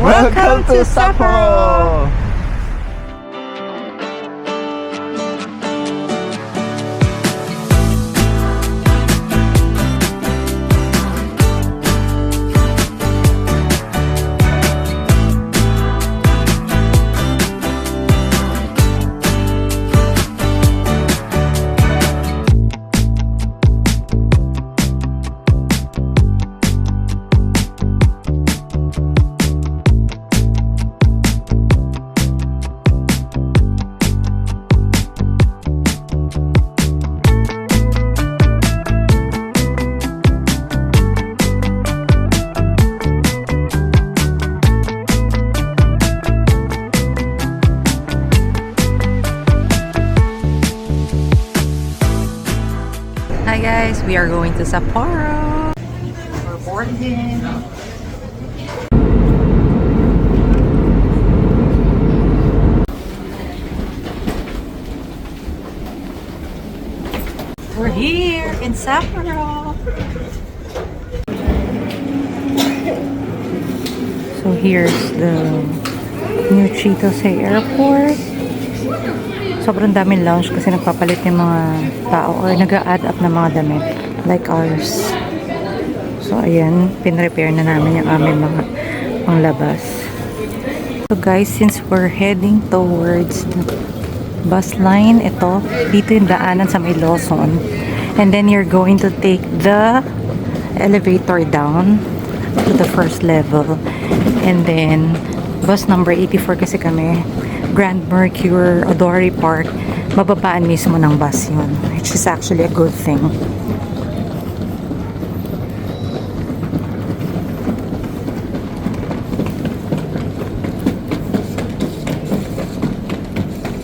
Welcome to Sapporo! Hi guys, we are going to Sapporo. We're boarding. We're here in Sapporo. So here's the new Chitose Airport. Sobrang daming lounge kasi nagpapalit yung mga tao or nag-a-add up na mga damit like ours. So ayan, pinrepair na namin yung aming mga panglabas. So guys, since we're heading towards the bus line, ito, dito yung daanan sa may Lawson. And then you're going to take the elevator down to the first level. And then, bus number 84 kasi kami. Grand Mercure, Odori Park, mababaan mismo ng bus yun, which is actually a good thing.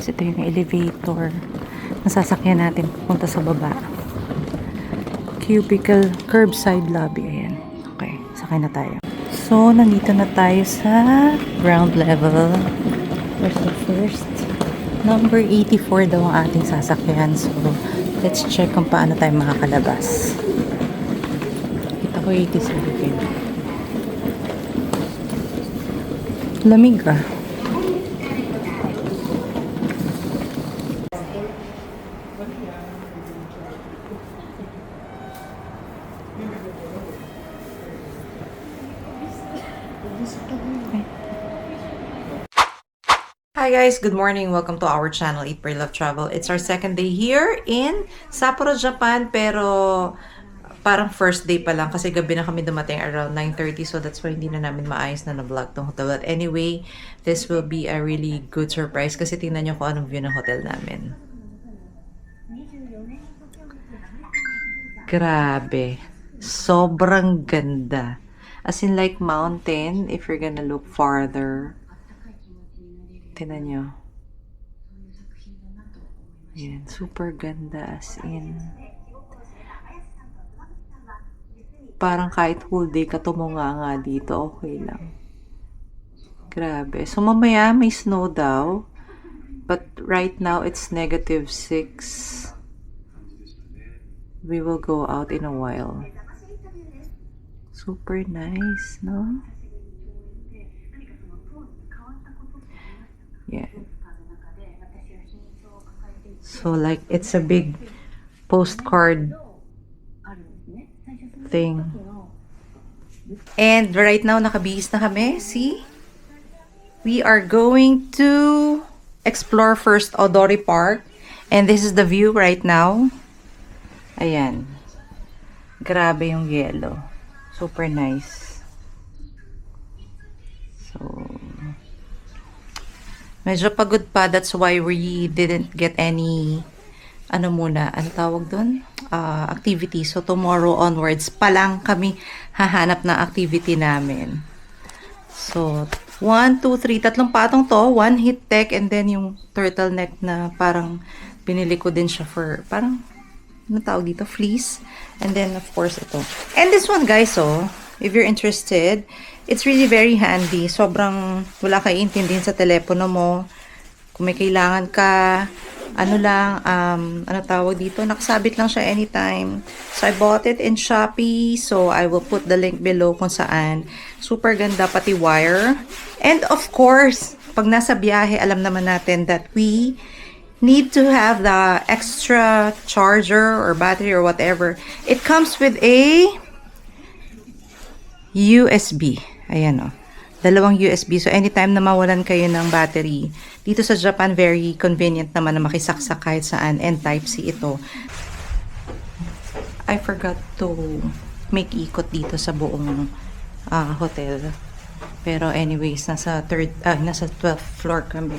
So, ito yung elevator na sasakyan natin punta sa baba. Cubicle, curbside lobby, ayan. Okay, sakay na tayo. So, nandito na tayo sa ground level. Where's the first? Number 84 daw ang ating sasakyan. So, let's check kung paano tayo makakalabas. Kita ko 87. Lamig ah. Hi guys, good morning. Welcome to our channel, Eat, Pray, Love, Travel. It's our second day here in Sapporo, Japan. Pero parang first day pa lang kasi gabi na kami dumating around 9:30. So that's why hindi na namin maayos na na-vlog tong hotel. But anyway, this will be a really good surprise kasi tingnan nyo kung anong view ng hotel namin. Grabe. Sobrang ganda. As in like mountain, if you're gonna look farther. Tingnan nyo. Ayan, super ganda as in. Parang kahit whole day ka tumunga nga dito, okay lang. Grabe. So, mamaya may snow daw. But right now, it's -6. We will go out in a while. Super nice, no? Yeah. So like it's a big postcard thing. And right now nakabihis na kami. See? We are going to explore first Odori Park. And this is the view right now. Ayan. Grabe yung yellow. Super nice. So medyo pagod pa, that's why we didn't get any, ano tawag doon? Activity. So, tomorrow onwards pa lang kami hahanap na activity namin. So, 1, 2, 3, tatlong patong to, 1 heat tech, and then yung turtleneck na parang pinili ko din siya for, parang, ano tawag dito? Fleece. And then, of course, ito. And this one, guys, if you're interested, it's really very handy. Sobrang wala kayo intindihin sa telepono mo. Kung may kailangan ka, ano tawag dito, nakasabit lang siya anytime. So, I bought it in Shopee. So, I will put the link below kung saan. Super ganda, pati wire. And of course, pag nasa biyahe, alam naman natin that we need to have the extra charger or battery or whatever. It comes with a USB. Ayan o. Dalawang USB. So, anytime na mawalan kayo ng battery, dito sa Japan, very convenient naman na makisaksak kahit saan. And Type-C ito. I forgot to make ikot dito sa buong hotel. Pero anyways, nasa 12th floor kami.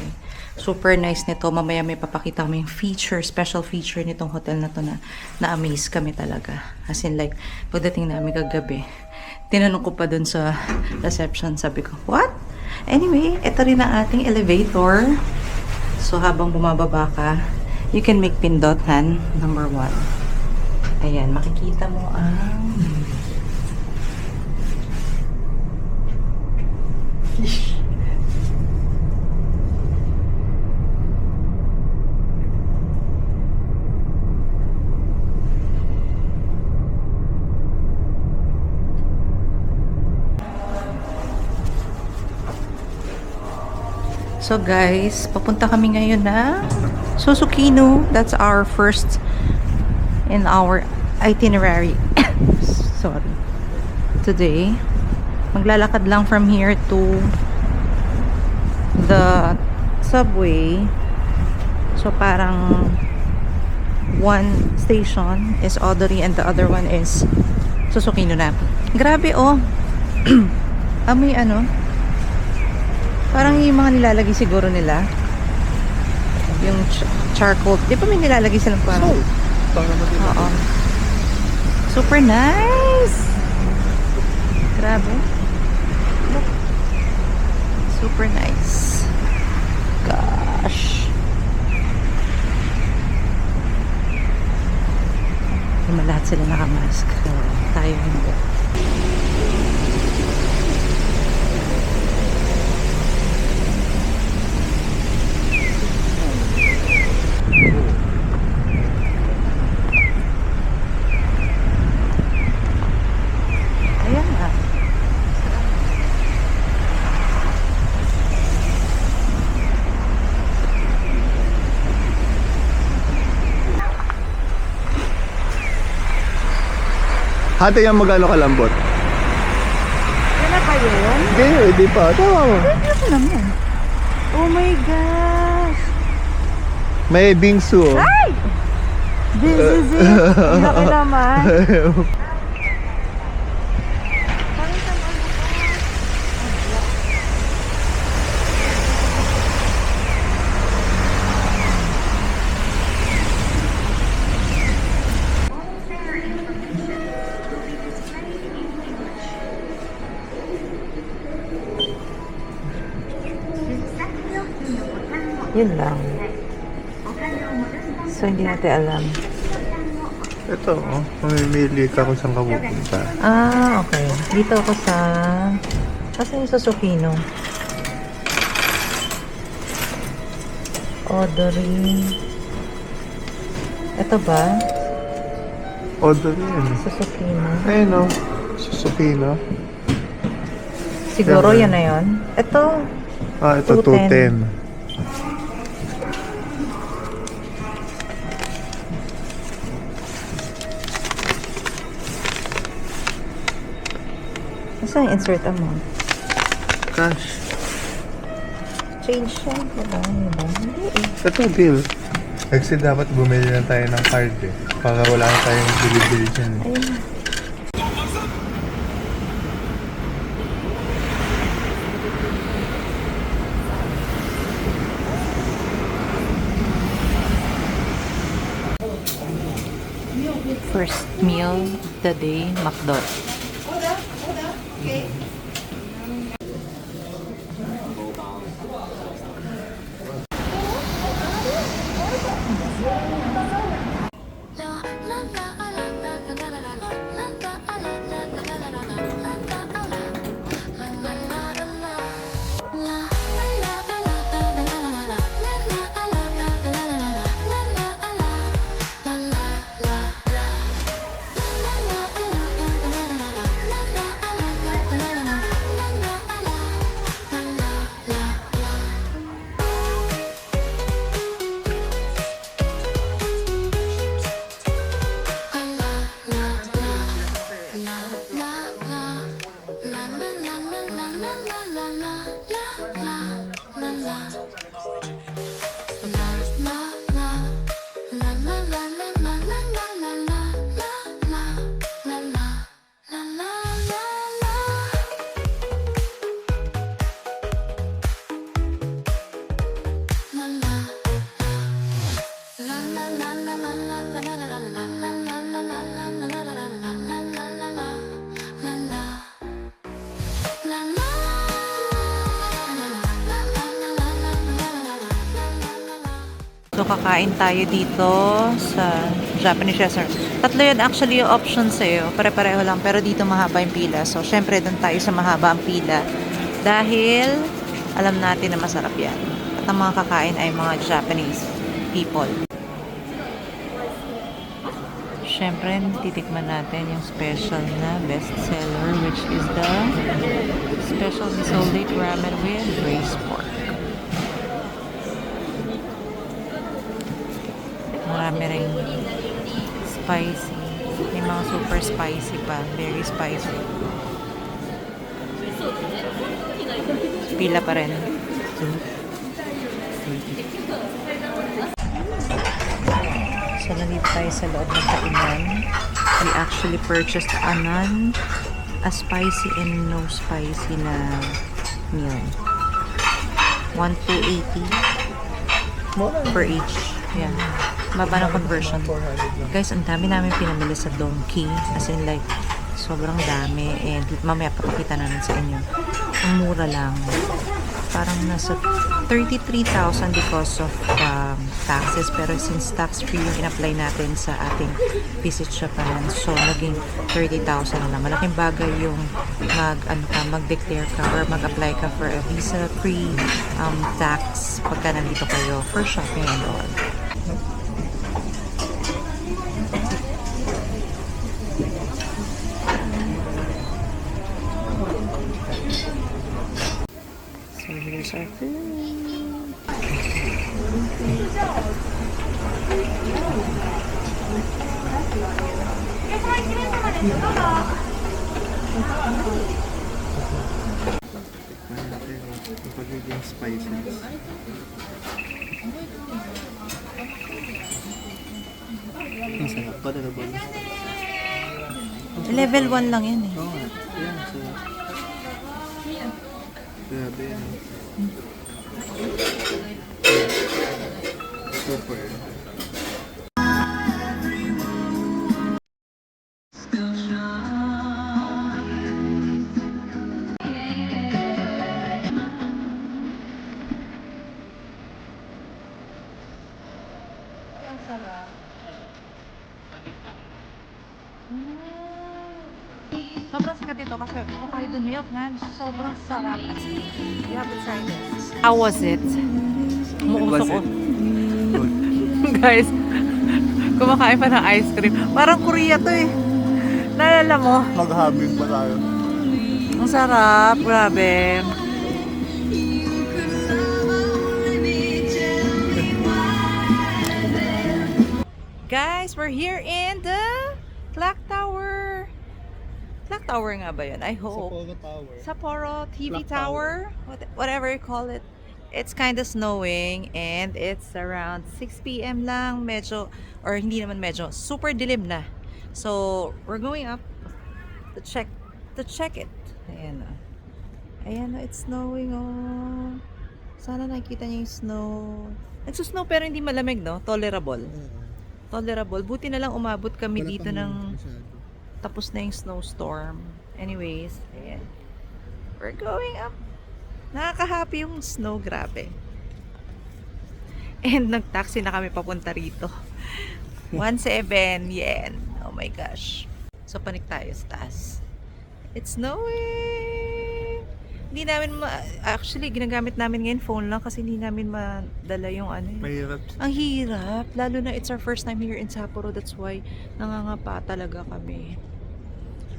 Super nice nito. Mamaya may papakita kami yung special feature nitong hotel na to na na-amaze kami talaga. As in like, pagdating namin kagabi, tinanong ko pa dun sa reception, sabi ko, what? Anyway, ito rin ang ating elevator. So, habang bumababa ka, you can make pindotan, number 1. Ayan, makikita mo ang... So guys, papunta kami ngayon na Susukino. That's our first in our itinerary. Sorry. Today, maglalakad lang from here to the subway. So parang one station is Odori and the other one is Susukino na. Grabe oh. Amoy ano? Parang yung mga nilalagay siguro nila. Yung charcoal. Di ba may nilalagay silang parang? Oo. Super nice! Grabe. Look. Super nice. Gosh. Lahat sila nakamask. So, tayo hindi. Hati yung magano kalambot? Yan na ba yun? Hindi pa. Tama mo. Hindi ko lang yan. Oh my gosh! May bingsu. Oh. Ay! This is it! Laki naman. Yun lang. So, hindi natin alam. Ito, oh. Mamimili ka kung saan ka pupunta. Ah, okay. Dito ako sa... Kasi yung Susukino. Odori. Ito ba? Odori yan. Susukino. Ayun, oh. Susukino. Siguro yan na yun. Ito. Ah, ito 210. Saan yung insert amount? Cash. Change siya. Diba? Hindi eh. Ito, bill. Kasi dapat bumili na tayo ng card eh. Para wala na tayong bili-bili dyan. Ayun. First meal of the day, McDo. So, kakain tayo dito sa Japanese restaurant. Tatlo yun actually yung options sa'yo. Pare-pareho lang. Pero dito mahaba yung pila. So, syempre, doon tayo sa mahaba ang pila. Dahil, alam natin na masarap yan. At ang mga kakain ay mga Japanese people. Syempre, titikman natin yung special na bestseller, which is the special miso lake ramen with braised pork. Marami rin spicy. May mga super spicy pa. Very spicy. Pila pa rin. So, nandito tayo sa loob ng kainan. We actually purchased a spicy and no spicy na meal. 1,280 per each. Yeah. Baba ng conversion. Guys, ang dami namin pinamili sa Donkey. As in like, sobrang dami. And mamaya papakita namin sa inyo. Ang mura lang. Parang nasa 33,000 because of taxes. Pero since tax-free yung in-apply natin sa ating Visit Japan, so naging 30,000 na lang. Malaking bagay yung mag-declare ka or mag-apply ka for a visa-free tax pagka nandito kayo for shopping and all. So here's our food. Yung pagiging spices. Ang sarap pa talaga. Level 1 lang yan eh. Oo nga. Yan, sarap. Grabe yan. Super. Sobrang sikat ito kasi Hokkaido milk nga. Sobrang sarap. You have to try this. How was it? Umuusok ko. Good. Guys, kumakain pa ng ice cream. Parang Korea to eh. Naalala mo? Mag-having pa tayo. Ang sarap. Grabe. Guys, we're here in the Clock Tower. Clock Tower nga ba yun? I hope. Sapporo Tower. Sapporo TV Clock Tower, whatever you call it. It's kind of snowing and it's around 6 p.m. lang. Medyo, or hindi naman medyo, super dilim na. So, we're going up to check it. Ayan o. Ayan o, it's snowing oh. Sana nakikita niyo yung snow. Nagsusnow pero hindi malamig, no? Tolerable. Tolerable. Buti na lang umabot kami dito ng tapos na yung snowstorm. Anyways, ayan. We're going up. Nakaka-happy yung snow, grabe. And nag-taxi na kami papunta rito. 1,700 yen. Oh my gosh. So, panik tayo sa taas. It's snowing! Hindi namin actually, ginagamit namin ngayon phone lang kasi hindi namin madala yung ano. Mahirap. Ang hirap. Lalo na it's our first time here in Sapporo. That's why nangangapa talaga kami.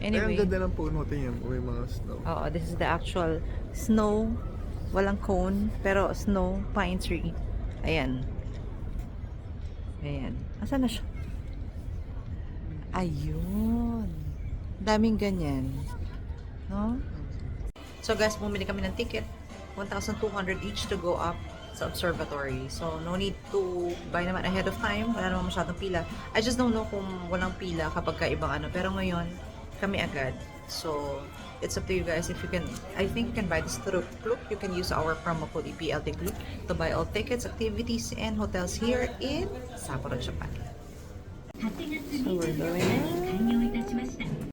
Anyway. Ay, ang ganda ng puno. Tingnan mo, may mga snow. Oo, this is the actual snow. Walang cone, pero snow pine tree. Ayan. Ayan. Asan na siya? Ayun. Daming ganyan. No? So guys, bumili kami ng ticket. 1,200 each to go up sa observatory. So, no need to buy naman ahead of time. Wala naman masyadong pila. I just don't know kung walang pila kapag ka ibang ano. Pero ngayon, kami agad. So, it's up to you guys if you can. I think you can buy this through Klook. You can use our promo code EPLT Klook to buy all tickets, activities, and hotels here in Sapporo, Japan. So, we're going in.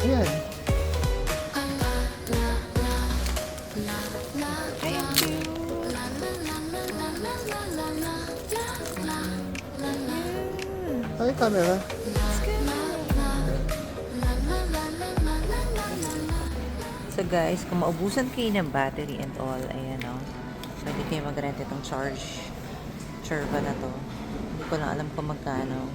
Ayan. Ay, camera. So guys, kung maubusan kayo ng battery and all, ayan o. Pwede kayo mag-rent itong Churba na to. Hindi ko lang alam kung magkano.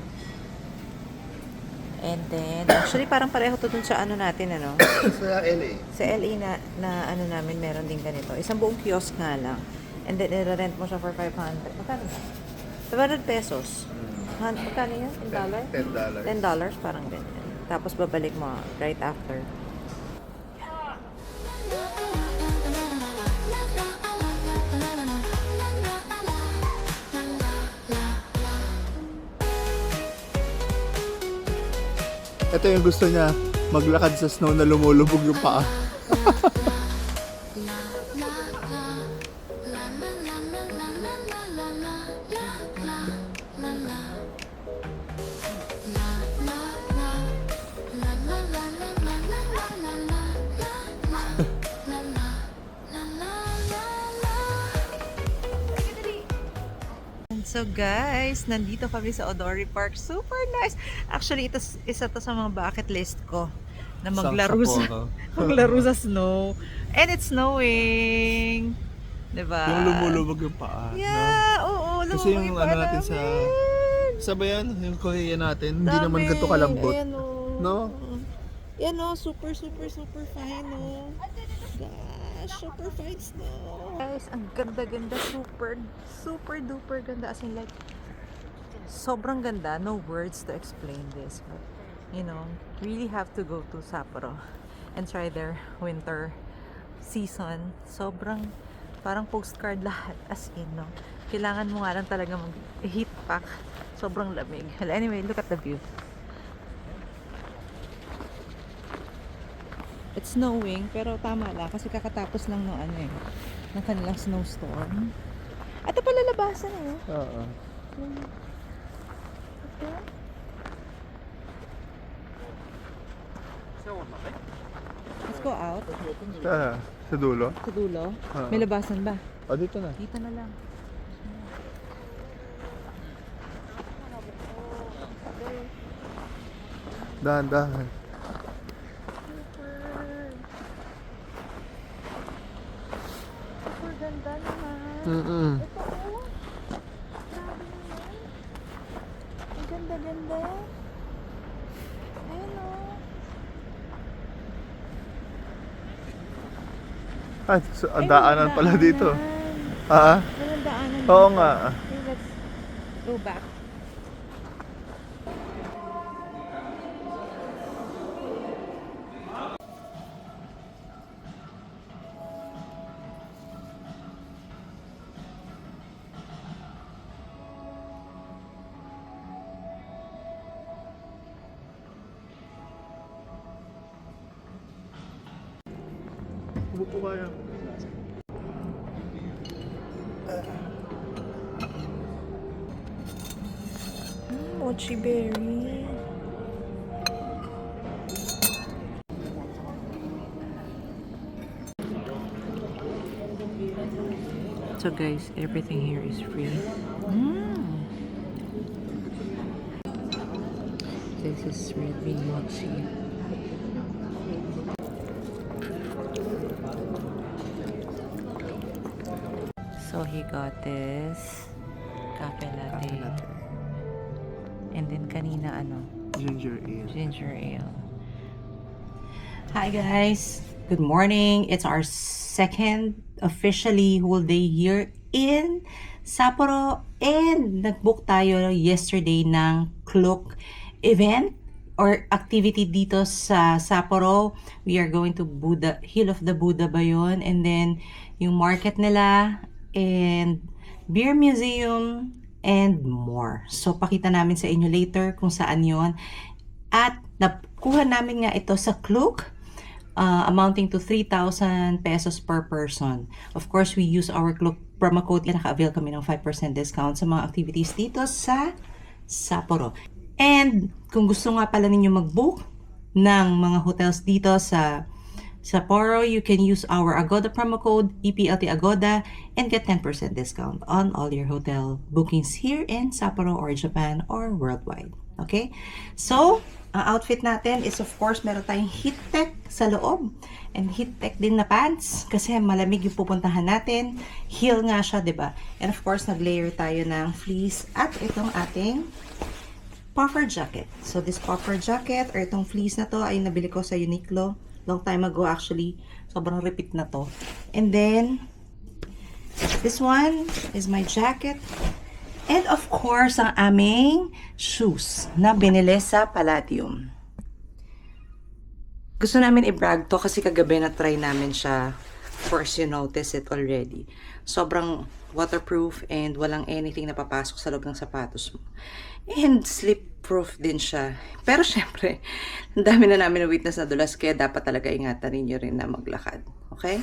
And then, actually parang pareho to dun sa ano natin, ano? Sa LA. Sa LA na ano namin, meron din ganito. Isang buong kiosk nga lang. And then, i-rent mo siya for 500. Magkano ba? 500 pesos. Magkano yan? $10? $10. $10, parang ganyan. Tapos babalik mo right after. Ito yung gusto niya, maglakad sa snow na lumulubog yung paa. So guys, nandito kami sa Odori Park. Super nice. Actually, ito isa to sa mga bucket list ko na maglaro sa maglaro sa snow. And it's snowing. 'Di ba? Yung lumulubog yung paa. Yeah, No? oo, Kasi yung ano natin sa sabayan, yung Korea natin, hindi naman ganito kalambot. Ayan, oh. No? Yan o, super fine o. Gosh, super fine snow. Guys, ang ganda-ganda, super duper ganda. As in like, sobrang ganda. No words to explain this. But, you know, really have to go to Sapporo and try their winter season. Sobrang, parang postcard lahat. As in, no? Kailangan mo nga lang talaga mag-heat pack. Sobrang lamig. Well, anyway, look at the view. It's snowing, pero tama lang kasi kakatapos lang ng ano eh, ng kanilang snowstorm. At ito pala labasan eh. Oo. Okay. Let's go out. Sa dulo? Sa dulo. Oo. May labasan ba? O, dito na. Dito na lang. Dahan-dahan. Super ganda naman. Mm-mm. Ito oh. Grabe naman. Ang ganda-ganda. Ayun oh. Ah, so, ang daanan pala dito. Daanan. Ah? Walang daanan Oo dito. nga. Okay, let's go back. Umupo kaya. Mochi berry. So guys, everything here is free. Mm. This is red bean mochi. So he got this cafe latte. And then kanina ano? Ginger ale. Ginger ale. Hi guys! Good morning! It's our second officially whole day here in Sapporo, and nag-book tayo yesterday ng Klook event or activity dito sa Sapporo. We are going to Buddha, Hill of the Buddha ba yun? And then yung market nila and beer museum and more. So pakita namin sa inyo later kung saan yon. At nakuha namin nga ito sa Klook, amounting to 3,000 pesos per person. Of course, we use our Klook promo code. Naka-avail kami ng 5% discount sa mga activities dito sa Sapporo. And kung gusto nga pala ninyo mag-book ng mga hotels dito sa Sapporo, you can use our Agoda promo code, EPLT Agoda, and get 10% discount on all your hotel bookings here in Sapporo or Japan or worldwide. Okay? So, ang outfit natin is of course meron tayong heat tech sa loob and heat tech din na pants kasi malamig yung pupuntahan natin. Heel nga siya, 'di ba? And of course, nag-layer tayo ng fleece at itong ating puffer jacket. So this puffer jacket or itong fleece na to ay nabili ko sa Uniqlo long time ago actually. Sobrang repeat na to. And then this one is my jacket. And of course, ang aming shoes na binili sa Palladium. Gusto namin i-brag to kasi kagabi na try namin siya. Of course, you notice it already. Sobrang waterproof and walang anything na papasok sa loob ng sapatos mo. And slip-proof din siya. Pero syempre, ang dami na namin na witness na dulas kaya dapat talaga ingatan ninyo rin na maglakad. Okay?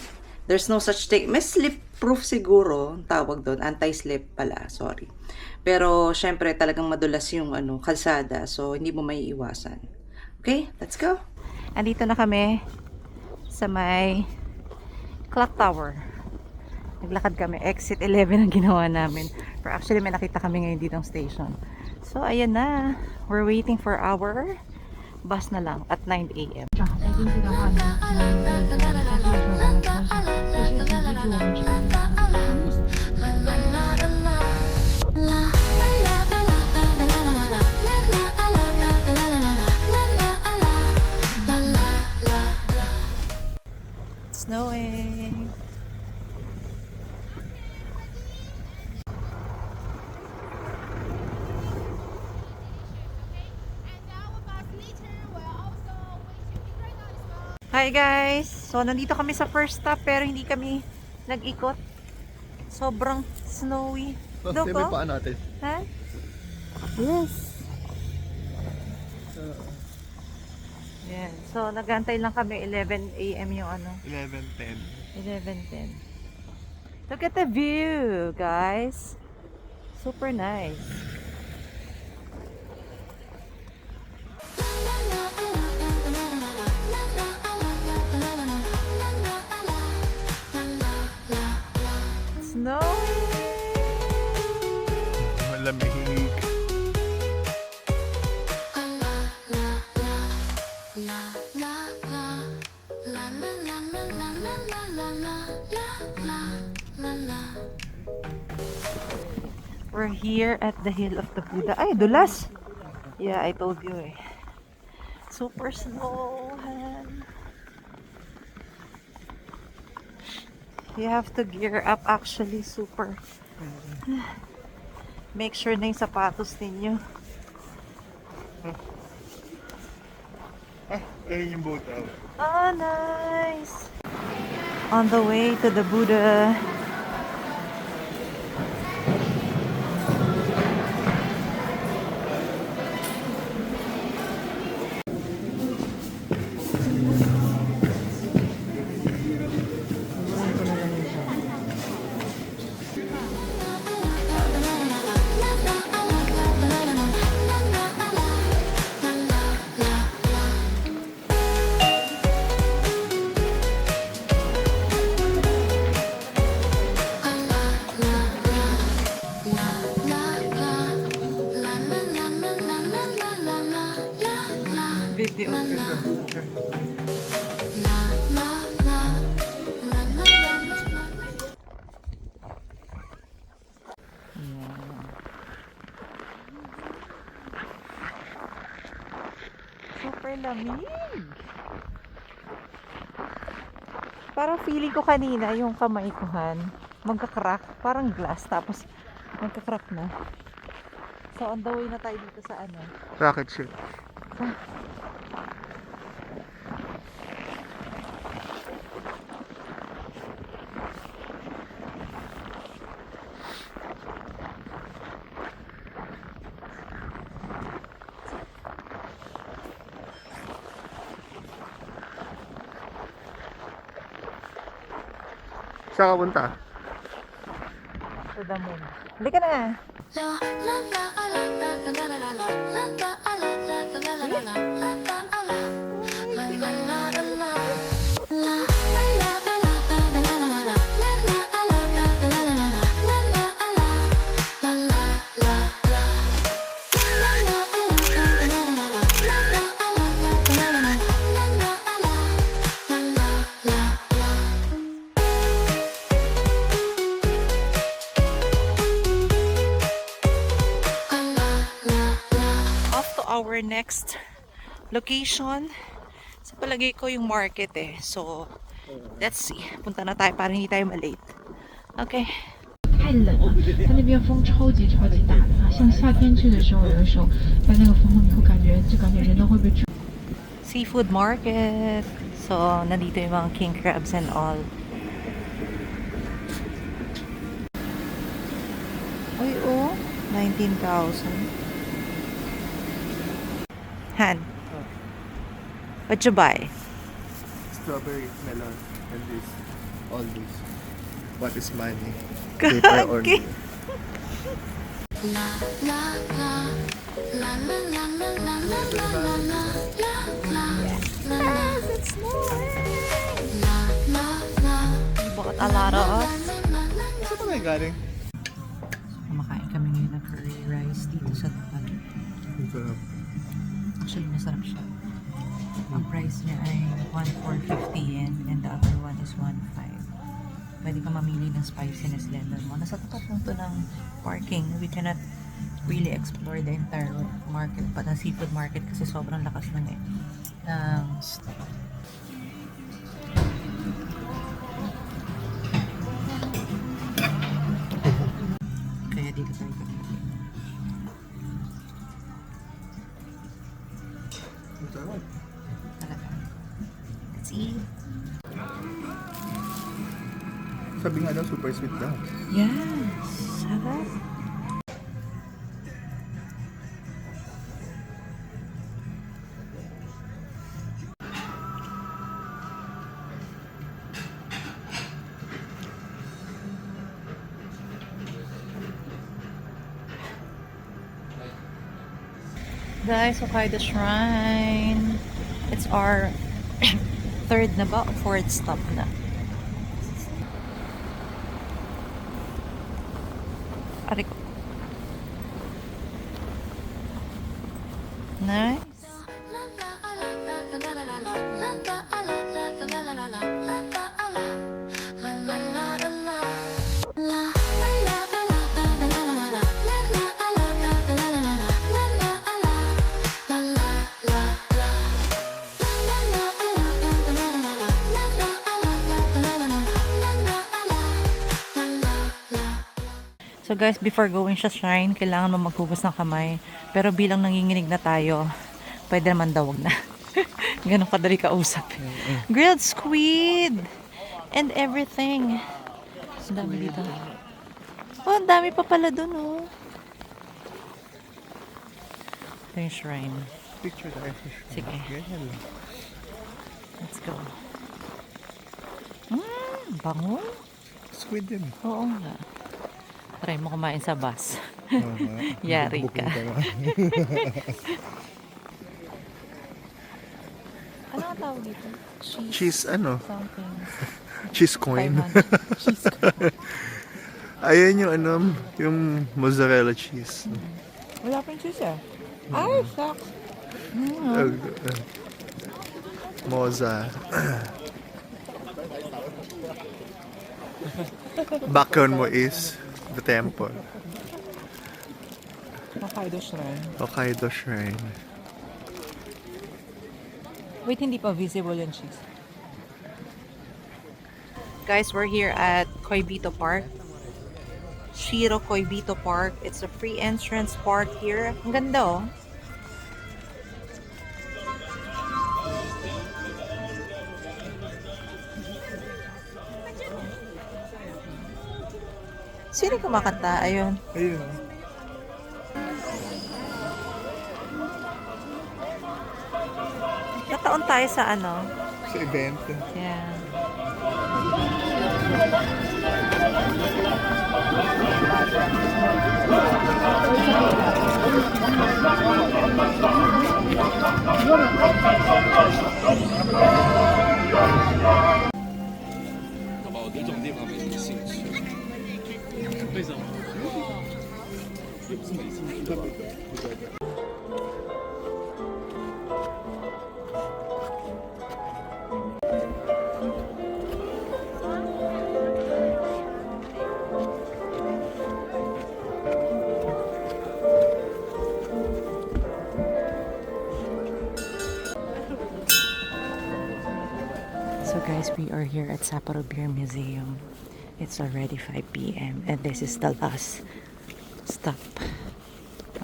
There's no such thing. May slip-proof siguro, tawag doon. Anti-slip pala, sorry. Pero, syempre, talagang madulas yung kalsada. So, hindi mo may iwasan. Okay, let's go. Andito na kami sa may clock tower. Naglakad kami. Exit 11 ang ginawa namin. Pero actually, may nakita kami ngayon ditong station. So, ayan na. We're waiting for our bus na lang at 9 a.m. Snowing. Hi guys! So, nandito kami sa first stop pero hindi kami nag-ikot. Sobrang snowy. May paa natin. Ha? Yes. Yan. So, nagantay lang kami 11 a.m. yung 11:10. 11:10. Look at the view, guys. Super nice. Snowy. Malamig. We're here at the Hill of the Buddha. Ay, dulas! Yeah, I told you eh. Super snowhan. You have to gear up actually, super. Make sure na yung sapatos ninyo. Ayun yung boat out. Oh, nice! On the way to the Buddha. cute yun. Super lamig. Parang feeling ko kanina yung kamay ko magka-crack, parang glass, tapos magka-crack na. So on the way na tayo dito sa ano. Rocket ship. Saan ka punta? To the moon. Halika na! Our next location. Sa palagay ko yung market eh. So, let's see. Punta na tayo para hindi tayo malate. Okay. 太冷了，它那边风超级超级大的，像夏天去的时候，有的时候在那个风后面会感觉人都会被吹。 Seafood market. So, nandito yung mga king crabs and all. Uy, oh. 19,000. Han, what you buy? Strawberry, melon, and this. All this. What is money? Paper or Okay. Bought a lot of. Saan ba galing? Kumakain kami ngayon ng curry rice dito sa tapat. Actually, masarap siya. Ang price niya ay 1,450 yen and the other one is 1,500. Pwede ka mamili ng spiciness level mo. Nasa tapat lang to ng parking. We cannot really explore the entire market but ang seafood market kasi sobrang lakas ng kaya dito tayo kami. Let's eat. Sabi nga daw, super sweet daw. Yes. Sarap. Guys, Hokkaido Shrine. It's our third na ba? Fourth stop na. Ariko. Nice. So guys, before going sa shrine, kailangan mo maghugas ng kamay. Pero bilang nanginginig na tayo, pwede naman daw wag na. Ganun kadali kausap. Grilled squid! And everything. Ang dami dito. Oh, ang dami pa pala dun, oh. Ito yung shrine. Picture tayo sa shrine. Sige. Ganyan lang. Let's go. Bango? Squid din. Oo nga. Try mo kumain sa bus. Uh-huh. Yari ka. Ano ang tawag dito? Cheese ano? Something. Cheese coin. 500. Cheese coin. Ayan yung ano, yung mozzarella cheese. Wala pa yung cheese eh. Ay, shucks. Moza. Background mo is the temple. Hokkaido Shrine. Hokkaido Shrine. Wait, hindi pa visible yung cheese. Guys, we're here at Koibito Park. Shiro Koibito Park. It's a free entrance park here. Ang ganda oh. Sino kumakanta? Ayun. Ayun. Nataon tayo sa ano? Sa event. Yeah. So guys, we are here at Sapporo Beer Museum. It's already 5 p.m. and this is the last stop.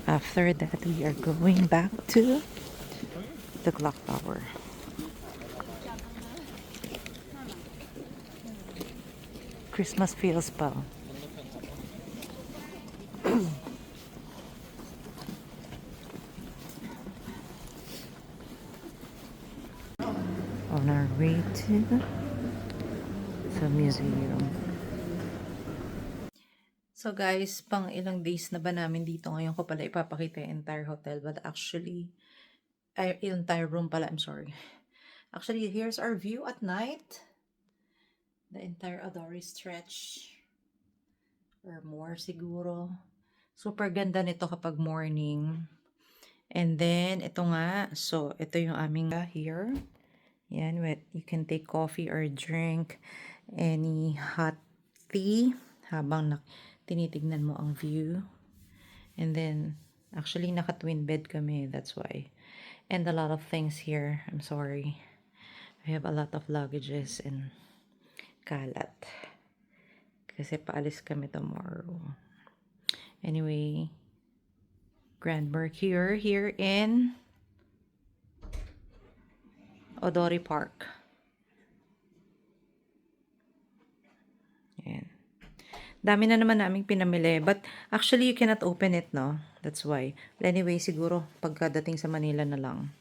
After that, we are going back to the clock tower. Christmas feels pa. On our way to the museum. So guys, pang ilang days na ba namin dito? Ngayon ko pala ipapakita yung entire hotel. But actually, entire room pala, I'm sorry. Actually, here's our view at night. The entire Odori stretch. Or more siguro. Super ganda nito kapag morning. And then, ito nga. So, ito yung aming here. Yan, you can take coffee or drink any hot tea habang tinitignan mo ang view. And then, actually, naka-twin bed kami. That's why. And a lot of things here. I'm sorry. I have a lot of luggages and kalat. Kasi paalis kami tomorrow. Anyway, Grand Mercure here in Odori Park. Ayan. Dami na naman naming pinamili. But actually, you cannot open it, no? That's why. But anyway, siguro pagkadating sa Manila na lang.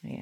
Ayan.